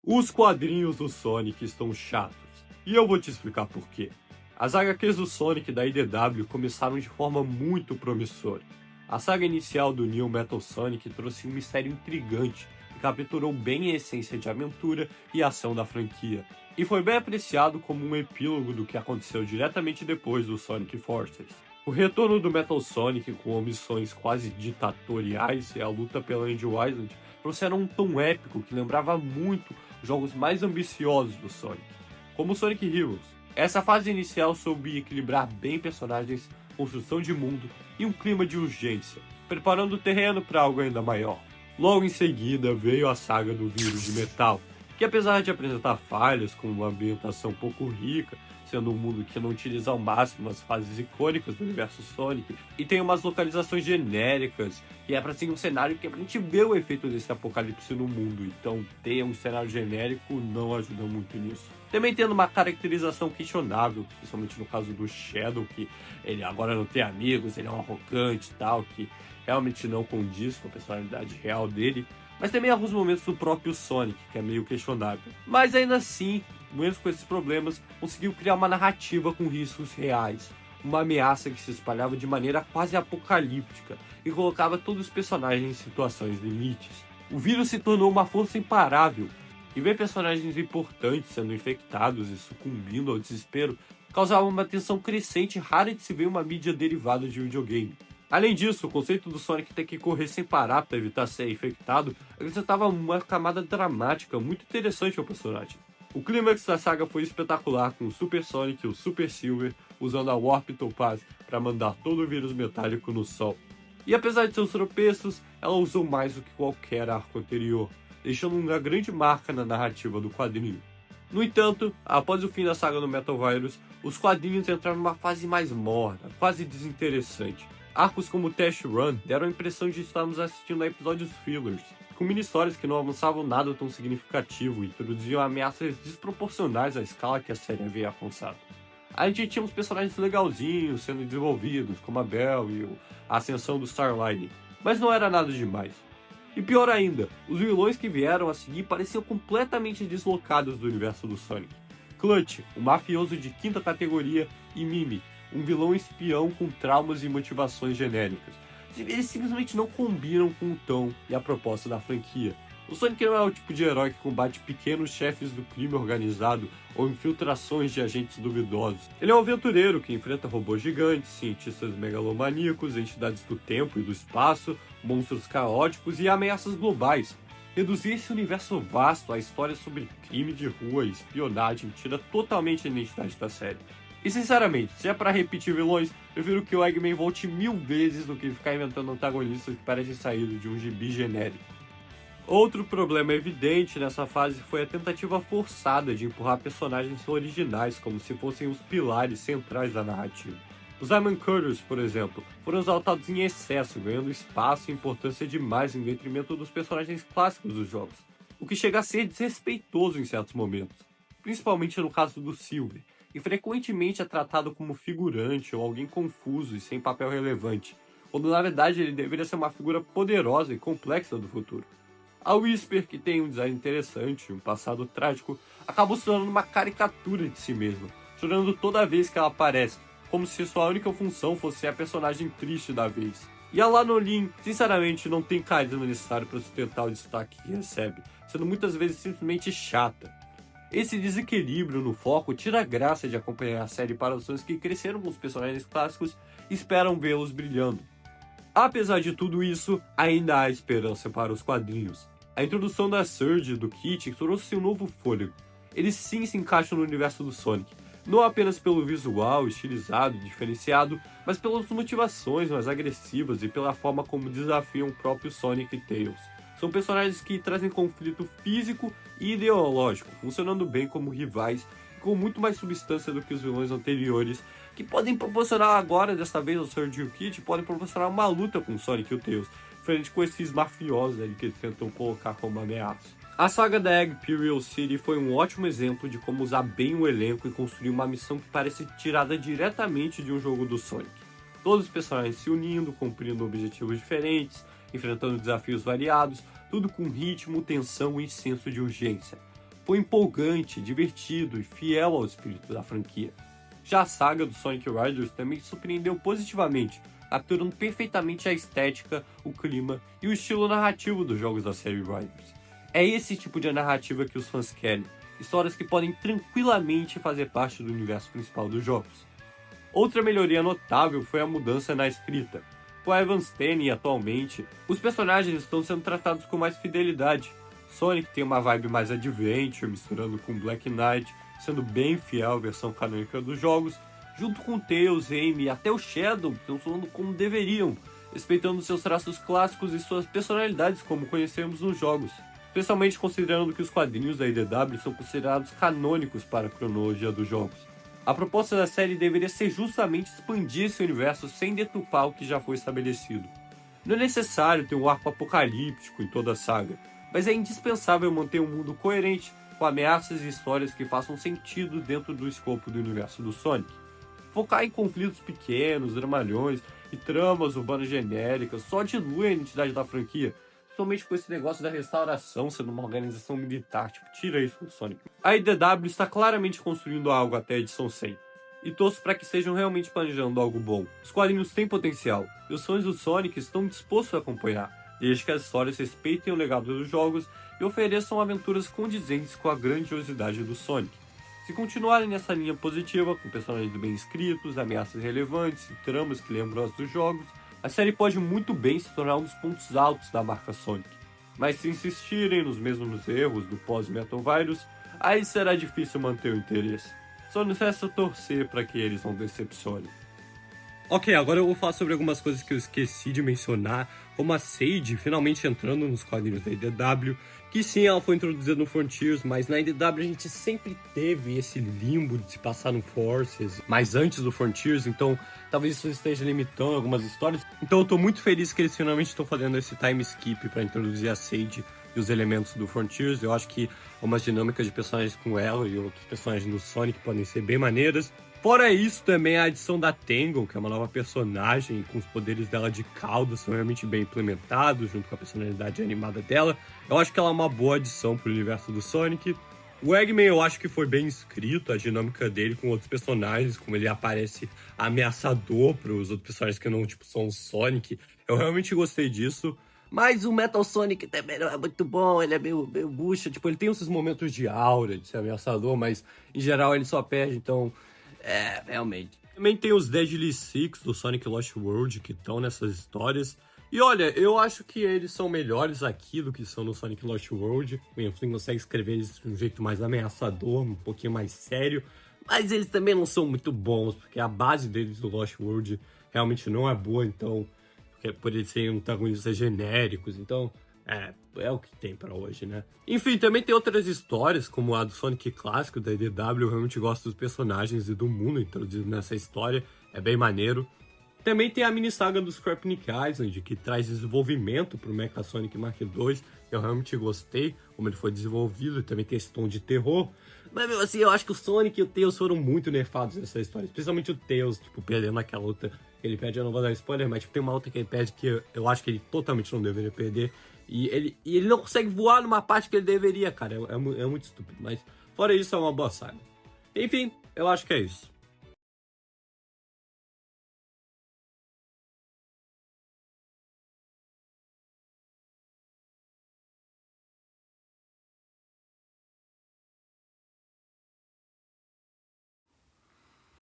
Os quadrinhos do Sonic estão chatos, e eu vou te explicar por quê. As HQs do Sonic da IDW começaram de forma muito promissora. A saga inicial do New Metal Sonic trouxe um mistério intrigante e capturou bem a essência de aventura e ação da franquia, e foi bem apreciado como um epílogo do que aconteceu diretamente depois do Sonic Forces. O retorno do Metal Sonic com omissões quase ditatoriais e a luta pela Angel Island trouxeram um tom épico que lembrava muito os jogos mais ambiciosos do Sonic, como Sonic Heroes. Essa fase inicial soube equilibrar bem personagens, construção de mundo e um clima de urgência, preparando o terreno para algo ainda maior. Logo em seguida veio a saga do Vírus de Metal, que apesar de apresentar falhas com uma ambientação pouco rica, sendo um mundo que não utiliza ao máximo as fases icônicas do universo Sonic, e tem umas localizações genéricas, e é pra ser um cenário que a gente vê o efeito desse apocalipse no mundo, então ter um cenário genérico não ajuda muito nisso. Também tendo uma caracterização questionável, principalmente no caso do Shadow, que ele agora não tem amigos, ele é um arrogante e tal, que realmente não condiz com a personalidade real dele, mas também alguns momentos do próprio Sonic, que é meio questionável. Mas ainda assim, mesmo com esses problemas, conseguiu criar uma narrativa com riscos reais, uma ameaça que se espalhava de maneira quase apocalíptica e colocava todos os personagens em situações limites. O vírus se tornou uma força imparável, e ver personagens importantes sendo infectados e sucumbindo ao desespero causava uma tensão crescente rara de se ver uma mídia derivada de videogame. Além disso, o conceito do Sonic ter que correr sem parar para evitar ser infectado acrescentava uma camada dramática muito interessante ao personagem. O clímax da saga foi espetacular, com o Super Sonic e o Super Silver usando a Warp Topaz para mandar todo o vírus metálico no sol. E apesar de seus tropeços, ela usou mais do que qualquer arco anterior, deixando uma grande marca na narrativa do quadrinho. No entanto, após o fim da saga do Metal Virus, os quadrinhos entraram numa fase mais morna, quase desinteressante. Arcos como Test Run deram a impressão de estarmos assistindo a episódios fillers, com mini-histórias que não avançavam nada tão significativo e introduziam ameaças desproporcionais à escala que a série havia alcançado. A gente tinha uns personagens legalzinhos sendo desenvolvidos, como a Belle e a ascensão do Starline, mas não era nada demais. E pior ainda, os vilões que vieram a seguir pareciam completamente deslocados do universo do Sonic. Clutch, um mafioso de quinta categoria, e Mimi, um vilão espião com traumas e motivações genéricas. Eles simplesmente não combinam com o tom e a proposta da franquia. O Sonic não é o tipo de herói que combate pequenos chefes do crime organizado ou infiltrações de agentes duvidosos. Ele é um aventureiro que enfrenta robôs gigantes, cientistas megalomaníacos, entidades do tempo e do espaço, monstros caóticos e ameaças globais. Reduzir esse universo vasto a histórias sobre crime de rua e espionagem tira totalmente a identidade da série. E sinceramente, se é pra repetir vilões, prefiro que o Eggman volte 1000 vezes do que ficar inventando antagonistas que parecem saídos de um gibi genérico. Outro problema evidente nessa fase foi a tentativa forçada de empurrar personagens originais como se fossem os pilares centrais da narrativa. Os Diamond Cutters, por exemplo, foram exaltados em excesso, ganhando espaço e importância demais em detrimento dos personagens clássicos dos jogos, o que chega a ser desrespeitoso em certos momentos, principalmente no caso do Silver, e frequentemente é tratado como figurante ou alguém confuso e sem papel relevante, quando na verdade ele deveria ser uma figura poderosa e complexa do futuro. A Whisper, que tem um design interessante e um passado trágico, acabou se tornando uma caricatura de si mesma, chorando toda vez que ela aparece, como se sua única função fosse ser a personagem triste da vez. E a Lanolin, sinceramente, não tem carisma necessário para sustentar o destaque que recebe, sendo muitas vezes simplesmente chata. Esse desequilíbrio no foco tira a graça de acompanhar a série para os fãs que cresceram com os personagens clássicos e esperam vê-los brilhando. Apesar de tudo isso, ainda há esperança para os quadrinhos. A introdução da Surge e do Kit trouxe um novo fôlego. Eles sim se encaixam no universo do Sonic, não apenas pelo visual estilizado e diferenciado, mas pelas motivações mais agressivas e pela forma como desafiam o próprio Sonic e Tails. São personagens que trazem conflito físico e ideológico, funcionando bem como rivais e com muito mais substância do que os vilões anteriores, que podem proporcionar agora, desta vez, o Surge e o Kit, podem proporcionar uma luta com o Sonic e o Tails, diferente com esses mafiosos ali que eles tentam colocar como ameaça. A saga da Egg Imperial City foi um ótimo exemplo de como usar bem o elenco e construir uma missão que parece tirada diretamente de um jogo do Sonic. Todos os personagens se unindo, cumprindo objetivos diferentes, enfrentando desafios variados, tudo com ritmo, tensão e senso de urgência. foi empolgante, divertido e fiel ao espírito da franquia. Já a saga do Sonic Riders também surpreendeu positivamente, capturando perfeitamente a estética, o clima e o estilo narrativo dos jogos da série Riders. É esse tipo de narrativa que os fãs querem, histórias que podem tranquilamente fazer parte do universo principal dos jogos. Outra melhoria notável foi a mudança na escrita. Com a Evan Stane atualmente, os personagens estão sendo tratados com mais fidelidade. Sonic tem uma vibe mais adventure, misturando com Black Knight, sendo bem fiel à versão canônica dos jogos, junto com Tails, Amy e até o Shadow, estão falando como deveriam, respeitando seus traços clássicos e suas personalidades como conhecemos nos jogos, especialmente considerando que os quadrinhos da IDW são considerados canônicos para a cronologia dos jogos. A proposta da série deveria ser justamente expandir esse universo sem deturpar o que já foi estabelecido. Não é necessário ter um arco apocalíptico em toda a saga, mas é indispensável manter um mundo coerente, com ameaças e histórias que façam sentido dentro do escopo do universo do Sonic. Focar em conflitos pequenos, dramalhões e tramas urbanas genéricas só dilui a identidade da franquia, principalmente com esse negócio da restauração sendo uma organização militar, tira isso do Sonic. A IDW está claramente construindo algo até a edição 100, e torço para que estejam realmente planejando algo bom. Os quadrinhos têm potencial, e os fãs do Sonic estão dispostos a acompanhar, desde que as histórias respeitem o legado dos jogos e ofereçam aventuras condizentes com a grandiosidade do Sonic. Se continuarem nessa linha positiva, com personagens bem escritos, ameaças relevantes e tramas que lembram as dos jogos, a série pode muito bem se tornar um dos pontos altos da marca Sonic. Mas se insistirem nos mesmos erros do pós-Metal Virus, aí será difícil manter o interesse. Só nos resta torcer para que eles não decepcionem. Ok, agora eu vou falar sobre algumas coisas que eu esqueci de mencionar, como a Sage finalmente entrando nos quadrinhos da IDW, que sim, ela foi introduzida no Frontiers, mas na IDW a gente sempre teve esse limbo de se passar no Forces, mas antes do Frontiers, então talvez isso esteja limitando algumas histórias. Então eu tô muito feliz que eles finalmente estão fazendo esse time skip para introduzir a Sage e os elementos do Frontiers. Eu acho que umas dinâmicas de personagens com ela e outros personagens do Sonic podem ser bem maneiras. Fora isso, também a adição da Tangle, que é uma nova personagem, com os poderes dela de caldo são realmente bem implementados, junto com a personalidade animada dela. Eu acho que ela é uma boa adição pro universo do Sonic. O Eggman eu acho que foi bem escrito, a dinâmica dele com outros personagens, como ele aparece ameaçador pros outros personagens que não, são o Sonic. Eu realmente gostei disso. Mas o Metal Sonic também não é muito bom, ele é meio bucha. Ele tem esses momentos de aura, de ser ameaçador, mas em geral ele só perde, então... realmente. Também tem os Deadly Six do Sonic Lost World que estão nessas histórias. E olha, eu acho que eles são melhores aqui do que são no Sonic Lost World. O Ian Flynn consegue escrever eles de um jeito mais ameaçador, um pouquinho mais sério. Mas eles também não são muito bons, porque a base deles do Lost World realmente não é boa, então... por eles serem antagonistas genéricos, então... É o que tem pra hoje, né? Enfim, também tem outras histórias, como a do Sonic clássico da IDW. Eu realmente gosto dos personagens e do mundo introduzido nessa história. É bem maneiro. Também tem a mini saga do Scrapnik Island, que traz desenvolvimento pro Mecha Sonic Mark II. Eu realmente gostei como ele foi desenvolvido. Também tem esse tom de terror. Mas mesmo assim, eu acho que o Sonic e o Tails foram muito nerfados nessa história. Especialmente o Tails, perdendo aquela luta que ele perde. Eu não vou dar spoiler, mas tem uma luta que ele perde que eu acho que ele totalmente não deveria perder. E ele não consegue voar numa parte que ele deveria, cara. É muito estúpido. Mas fora isso, é uma boa saga. Enfim, eu acho que é isso.